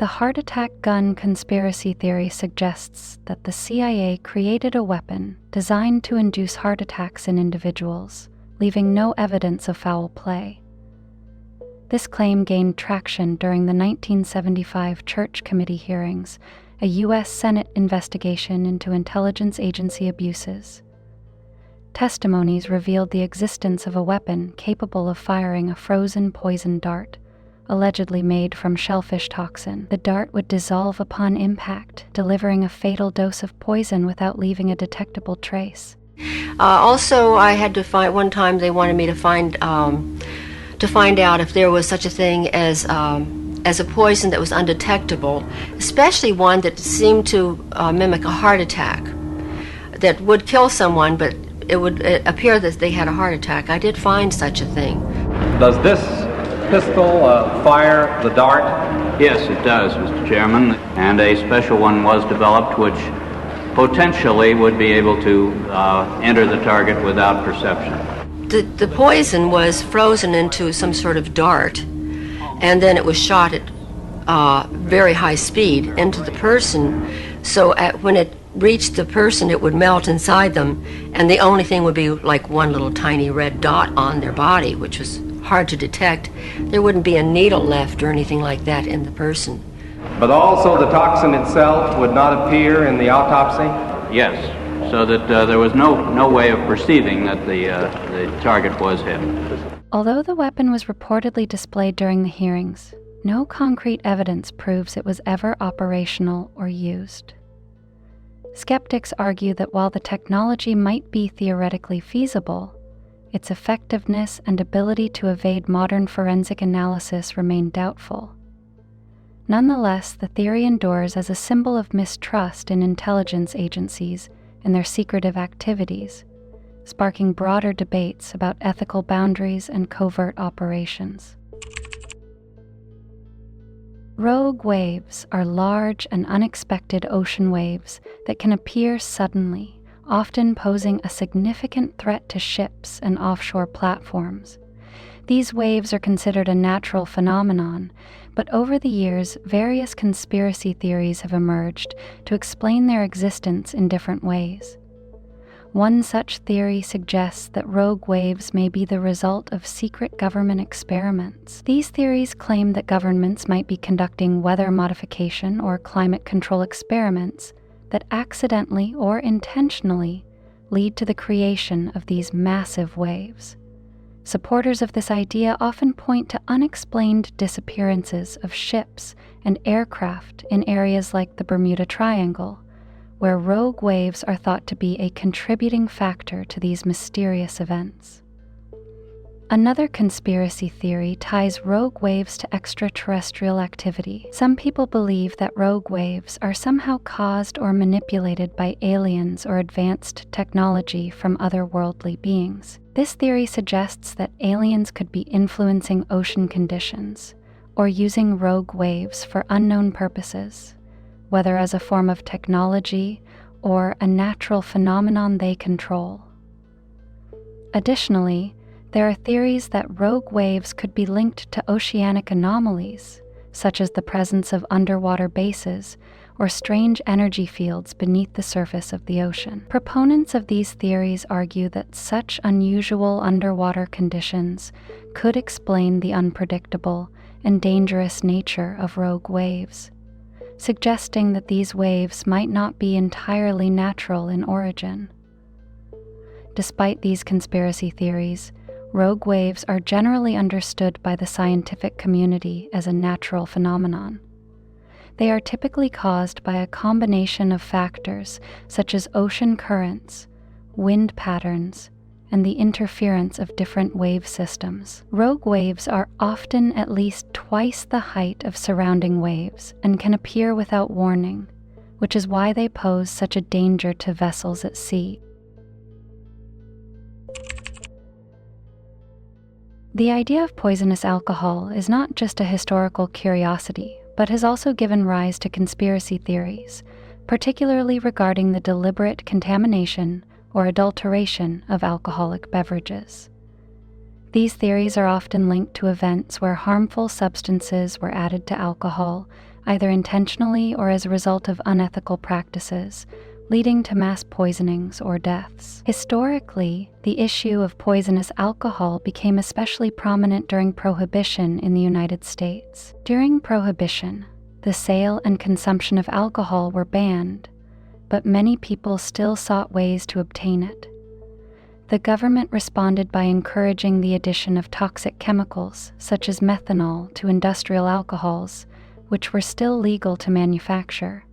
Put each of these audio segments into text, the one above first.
The heart attack gun conspiracy theory suggests that the CIA created a weapon designed to induce heart attacks in individuals, leaving no evidence of foul play. This claim gained traction during the 1975 Church Committee hearings, a U.S. Senate investigation into intelligence agency abuses. Testimonies revealed the existence of a weapon capable of firing a frozen poison dart, allegedly made from shellfish toxin. The dart would dissolve upon impact, delivering a fatal dose of poison without leaving a detectable trace. Also, I had to find, one time they wanted me to find out if there was such a thing as a poison that was undetectable, especially one that seemed to mimic a heart attack, that would kill someone, but it would appear that they had a heart attack. I did find such a thing. Does this pistol fire the dart? Yes, it does, Mr. Chairman, and a special one was developed which potentially would be able to enter the target without perception. The poison was frozen into some sort of dart, and then it was shot at very high speed into the person, so when it reached the person it would melt inside them, and the only thing would be like one little tiny red dot on their body, which was hard to detect. There wouldn't be a needle left or anything like that in the person. But also the toxin itself would not appear in the autopsy? Yes, so that there was no way of perceiving that the target was him. Although the weapon was reportedly displayed during the hearings, no concrete evidence proves it was ever operational or used. Skeptics argue that while the technology might be theoretically feasible, its effectiveness and ability to evade modern forensic analysis remain doubtful. Nonetheless, the theory endures as a symbol of mistrust in intelligence agencies and their secretive activities, sparking broader debates about ethical boundaries and covert operations. Rogue waves are large and unexpected ocean waves that can appear suddenly, often posing a significant threat to ships and offshore platforms. These waves are considered a natural phenomenon, but over the years, various conspiracy theories have emerged to explain their existence in different ways. One such theory suggests that rogue waves may be the result of secret government experiments. These theories claim that governments might be conducting weather modification or climate control experiments that accidentally or intentionally lead to the creation of these massive waves. Supporters of this idea often point to unexplained disappearances of ships and aircraft in areas like the Bermuda Triangle, where rogue waves are thought to be a contributing factor to these mysterious events. Another conspiracy theory ties rogue waves to extraterrestrial activity. Some people believe that rogue waves are somehow caused or manipulated by aliens or advanced technology from otherworldly beings. This theory suggests that aliens could be influencing ocean conditions or using rogue waves for unknown purposes, whether as a form of technology or a natural phenomenon they control. Additionally, there are theories that rogue waves could be linked to oceanic anomalies, such as the presence of underwater bases or strange energy fields beneath the surface of the ocean. Proponents of these theories argue that such unusual underwater conditions could explain the unpredictable and dangerous nature of rogue waves, suggesting that these waves might not be entirely natural in origin. Despite these conspiracy theories, rogue waves are generally understood by the scientific community as a natural phenomenon. They are typically caused by a combination of factors such as ocean currents, wind patterns, and the interference of different wave systems. Rogue waves are often at least twice the height of surrounding waves and can appear without warning, which is why they pose such a danger to vessels at sea. The idea of poisonous alcohol is not just a historical curiosity, but has also given rise to conspiracy theories, particularly regarding the deliberate contamination or adulteration of alcoholic beverages. These theories are often linked to events where harmful substances were added to alcohol, either intentionally or as a result of unethical practices, leading to mass poisonings or deaths. Historically, the issue of poisonous alcohol became especially prominent during Prohibition in the United States. During Prohibition, the sale and consumption of alcohol were banned, but many people still sought ways to obtain it. The government responded by encouraging the addition of toxic chemicals, such as methanol, to industrial alcohols, which were still legal to manufacture.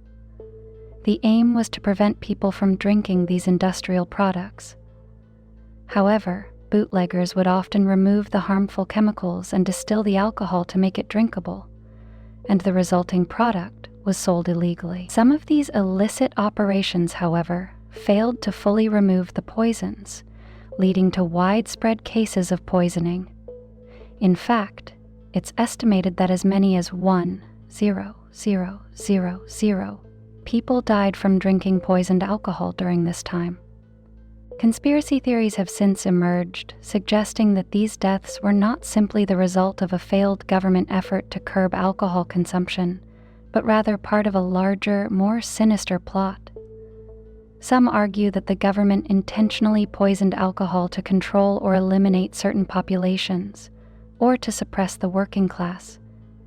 The aim was to prevent people from drinking these industrial products. However, bootleggers would often remove the harmful chemicals and distill the alcohol to make it drinkable, and the resulting product was sold illegally. Some of these illicit operations, however, failed to fully remove the poisons, leading to widespread cases of poisoning. In fact, it's estimated that as many as 1,000,000 people died from drinking poisoned alcohol during this time. Conspiracy theories have since emerged, suggesting that these deaths were not simply the result of a failed government effort to curb alcohol consumption, but rather part of a larger, more sinister plot. Some argue that the government intentionally poisoned alcohol to control or eliminate certain populations, or to suppress the working class,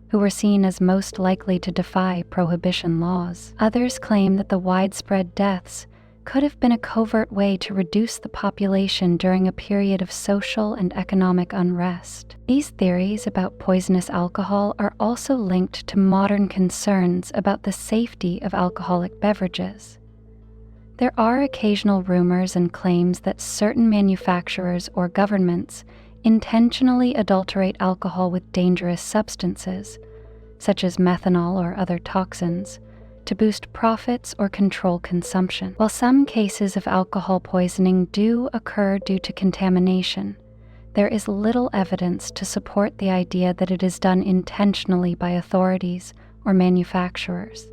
who were seen as most likely to defy prohibition laws. Others claim that the widespread deaths could have been a covert way to reduce the population during a period of social and economic unrest. These theories about poisonous alcohol are also linked to modern concerns about the safety of alcoholic beverages. There are occasional rumors and claims that certain manufacturers or governments intentionally adulterate alcohol with dangerous substances, such as methanol or other toxins, to boost profits or control consumption. While some cases of alcohol poisoning do occur due to contamination, there is little evidence to support the idea that it is done intentionally by authorities or manufacturers.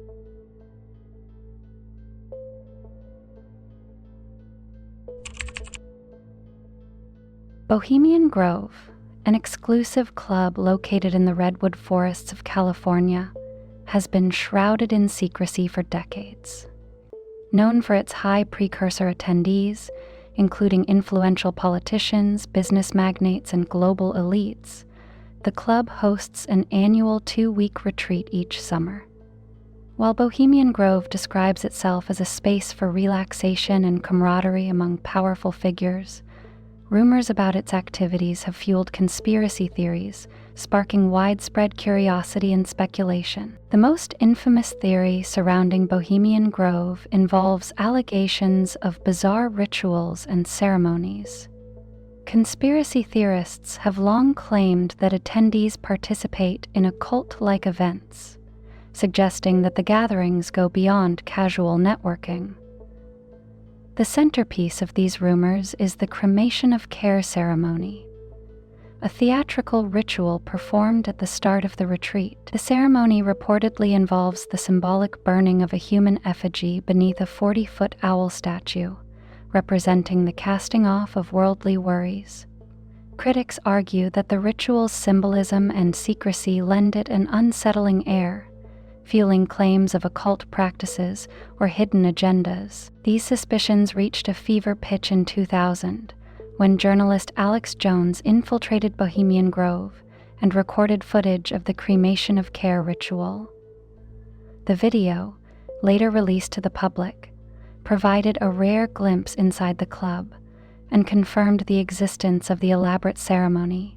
Bohemian Grove, an exclusive club located in the redwood forests of California, has been shrouded in secrecy for decades. Known for its high precursor attendees, including influential politicians, business magnates, and global elites, the club hosts an annual 2-week retreat each summer. While Bohemian Grove describes itself as a space for relaxation and camaraderie among powerful figures, rumors about its activities have fueled conspiracy theories, sparking widespread curiosity and speculation. The most infamous theory surrounding Bohemian Grove involves allegations of bizarre rituals and ceremonies. Conspiracy theorists have long claimed that attendees participate in occult-like events, suggesting that the gatherings go beyond casual networking. The centerpiece of these rumors is the cremation of care ceremony, a theatrical ritual performed at the start of the retreat. The ceremony reportedly involves the symbolic burning of a human effigy beneath a 40-foot owl statue, representing the casting off of worldly worries. Critics argue that the ritual's symbolism and secrecy lend it an unsettling air, fueling claims of occult practices or hidden agendas. These suspicions reached a fever pitch in 2000, when journalist Alex Jones infiltrated Bohemian Grove and recorded footage of the cremation of care ritual. The video, later released to the public, provided a rare glimpse inside the club and confirmed the existence of the elaborate ceremony.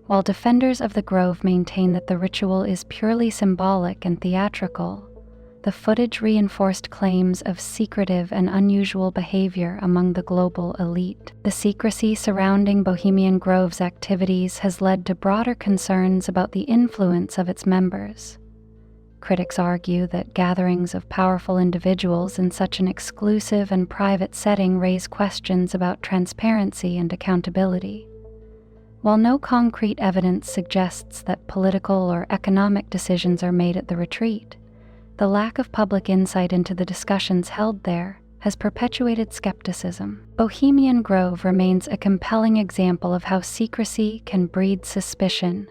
While defenders of the Grove maintain that the ritual is purely symbolic and theatrical, the footage reinforced claims of secretive and unusual behavior among the global elite. The secrecy surrounding Bohemian Grove's activities has led to broader concerns about the influence of its members. Critics argue that gatherings of powerful individuals in such an exclusive and private setting raise questions about transparency and accountability. While no concrete evidence suggests that political or economic decisions are made at the retreat, the lack of public insight into the discussions held there has perpetuated skepticism. Bohemian Grove remains a compelling example of how secrecy can breed suspicion,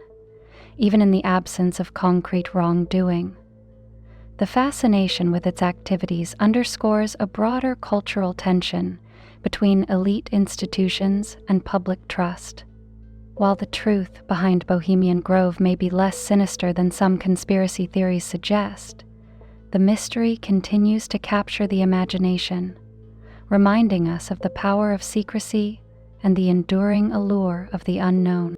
even in the absence of concrete wrongdoing. The fascination with its activities underscores a broader cultural tension between elite institutions and public trust. While the truth behind Bohemian Grove may be less sinister than some conspiracy theories suggest, the mystery continues to capture the imagination, reminding us of the power of secrecy and the enduring allure of the unknown.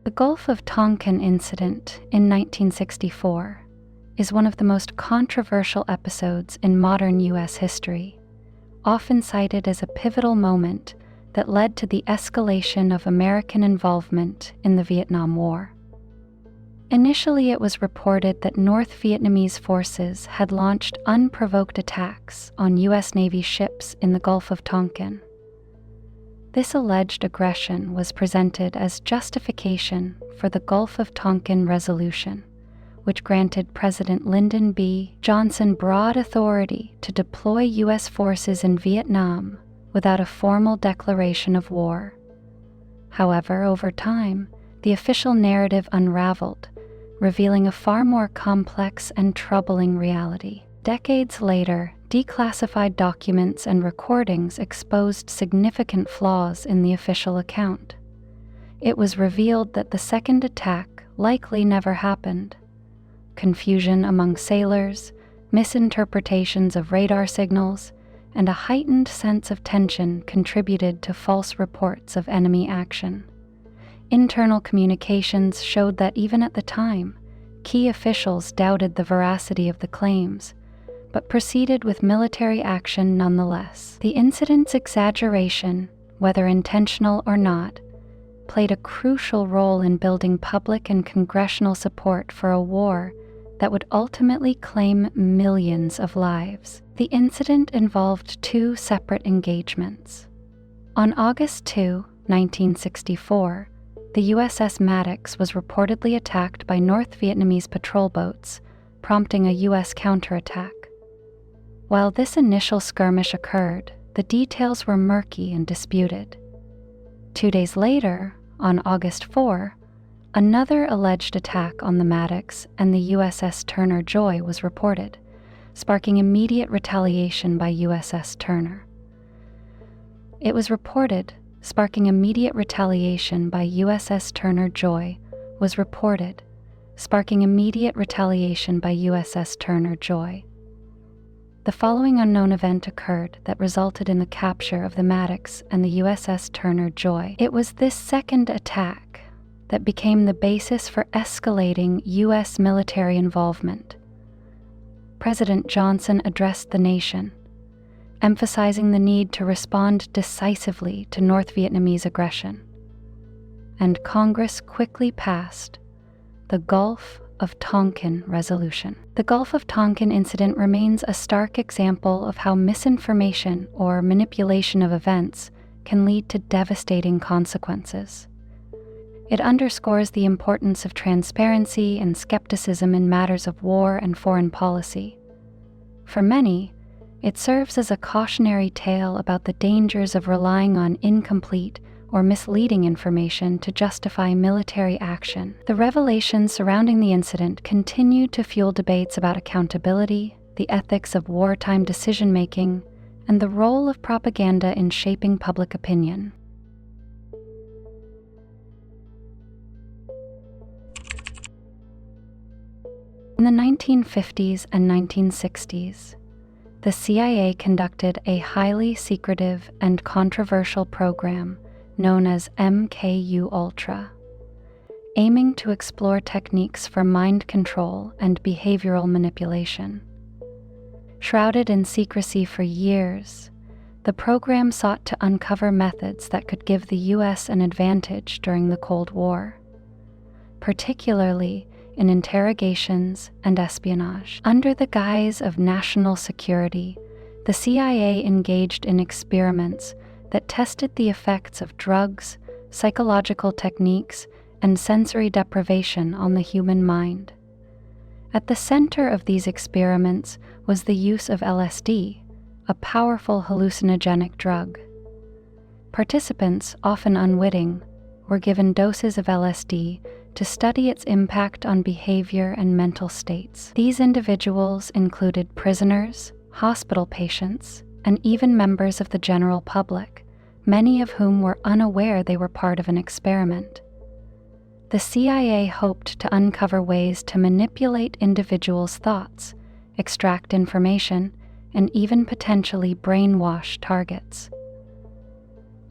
The Gulf of Tonkin incident in 1964 is one of the most controversial episodes in modern U.S. history, often cited as a pivotal moment that led to the escalation of American involvement in the Vietnam War. Initially, it was reported that North Vietnamese forces had launched unprovoked attacks on U.S. Navy ships in the Gulf of Tonkin. This alleged aggression was presented as justification for the Gulf of Tonkin Resolution, which granted President Lyndon B. Johnson broad authority to deploy U.S. forces in Vietnam without a formal declaration of war. However, over time, the official narrative unraveled, revealing a far more complex and troubling reality. Decades later, declassified documents and recordings exposed significant flaws in the official account. It was revealed that the second attack likely never happened. Confusion among sailors, misinterpretations of radar signals, and a heightened sense of tension contributed to false reports of enemy action. Internal communications showed that even at the time, key officials doubted the veracity of the claims, but proceeded with military action nonetheless. The incident's exaggeration, whether intentional or not, played a crucial role in building public and congressional support for a war that would ultimately claim millions of lives. The incident involved two separate engagements. On August 2, 1964, the USS Maddox was reportedly attacked by North Vietnamese patrol boats, prompting a U.S. counterattack. While this initial skirmish occurred, the details were murky and disputed. 2 days later, on August 4, another alleged attack on the Maddox and the USS Turner Joy was reported, sparking immediate retaliation by USS Turner. It was reported, sparking immediate retaliation by USS Turner Joy, was reported, sparking immediate retaliation by USS Turner Joy. The following unknown event occurred that resulted in the capture of the Maddox and the USS Turner Joy. It was this second attack that became the basis for escalating U.S. military involvement. President Johnson addressed the nation, emphasizing the need to respond decisively to North Vietnamese aggression. And Congress quickly passed the Gulf of Tonkin Resolution. The Gulf of Tonkin incident remains a stark example of how misinformation or manipulation of events can lead to devastating consequences. It underscores the importance of transparency and skepticism in matters of war and foreign policy. For many, it serves as a cautionary tale about the dangers of relying on incomplete or misleading information to justify military action. The revelations surrounding the incident continue to fuel debates about accountability, the ethics of wartime decision-making, and the role of propaganda in shaping public opinion. In the 1950s and 1960s, the CIA conducted a highly secretive and controversial program known as MK-Ultra, aiming to explore techniques for mind control and behavioral manipulation. Shrouded in secrecy for years, the program sought to uncover methods that could give the U.S. an advantage during the Cold War, particularly in interrogations and espionage. Under the guise of national security, the CIA engaged in experiments that tested the effects of drugs, psychological techniques, and sensory deprivation on the human mind. At the center of these experiments was the use of LSD, a powerful hallucinogenic drug. Participants, often unwitting, were given doses of LSD to study its impact on behavior and mental states. These individuals included prisoners, hospital patients, and even members of the general public, many of whom were unaware they were part of an experiment. The CIA hoped to uncover ways to manipulate individuals' thoughts, extract information, and even potentially brainwash targets.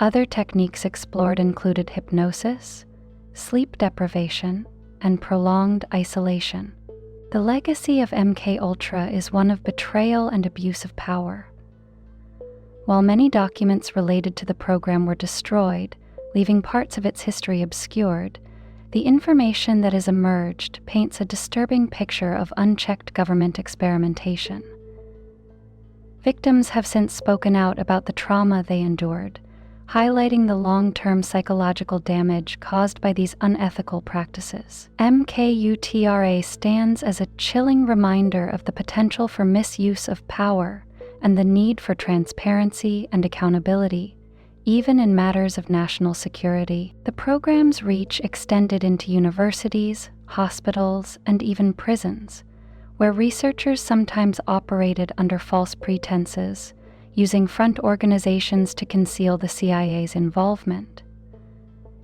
Other techniques explored included hypnosis, sleep deprivation, and prolonged isolation. The legacy of MKUltra is one of betrayal and abuse of power. While many documents related to the program were destroyed, leaving parts of its history obscured, the information that has emerged paints a disturbing picture of unchecked government experimentation. Victims have since spoken out about the trauma they endured, highlighting the long-term psychological damage caused by these unethical practices. MKUltra stands as a chilling reminder of the potential for misuse of power and the need for transparency and accountability, even in matters of national security. The program's reach extended into universities, hospitals, and even prisons, where researchers sometimes operated under false pretenses, using front organizations to conceal the CIA's involvement.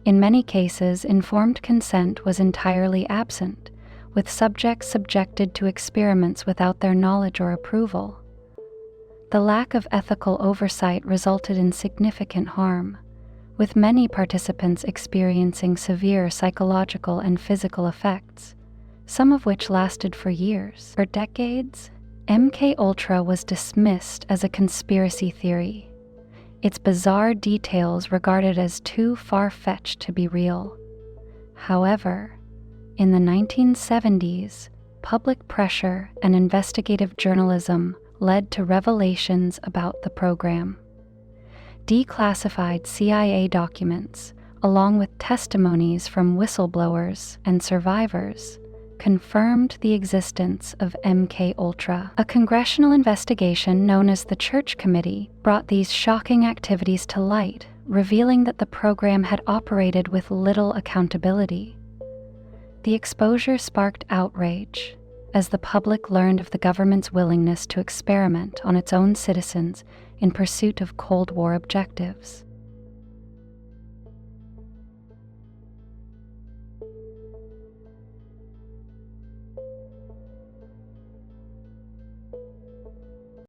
In many cases, informed consent was entirely absent, with subjects subjected to experiments without their knowledge or approval. The lack of ethical oversight resulted in significant harm, with many participants experiencing severe psychological and physical effects, some of which lasted for years or decades. MKUltra was dismissed as a conspiracy theory, its bizarre details regarded as too far-fetched to be real. However, in the 1970s, public pressure and investigative journalism led to revelations about the program. Declassified CIA documents, along with testimonies from whistleblowers and survivors, confirmed the existence of MKUltra. A congressional investigation known as the Church Committee brought these shocking activities to light, revealing that the program had operated with little accountability. The exposure sparked outrage, as the public learned of the government's willingness to experiment on its own citizens in pursuit of Cold War objectives.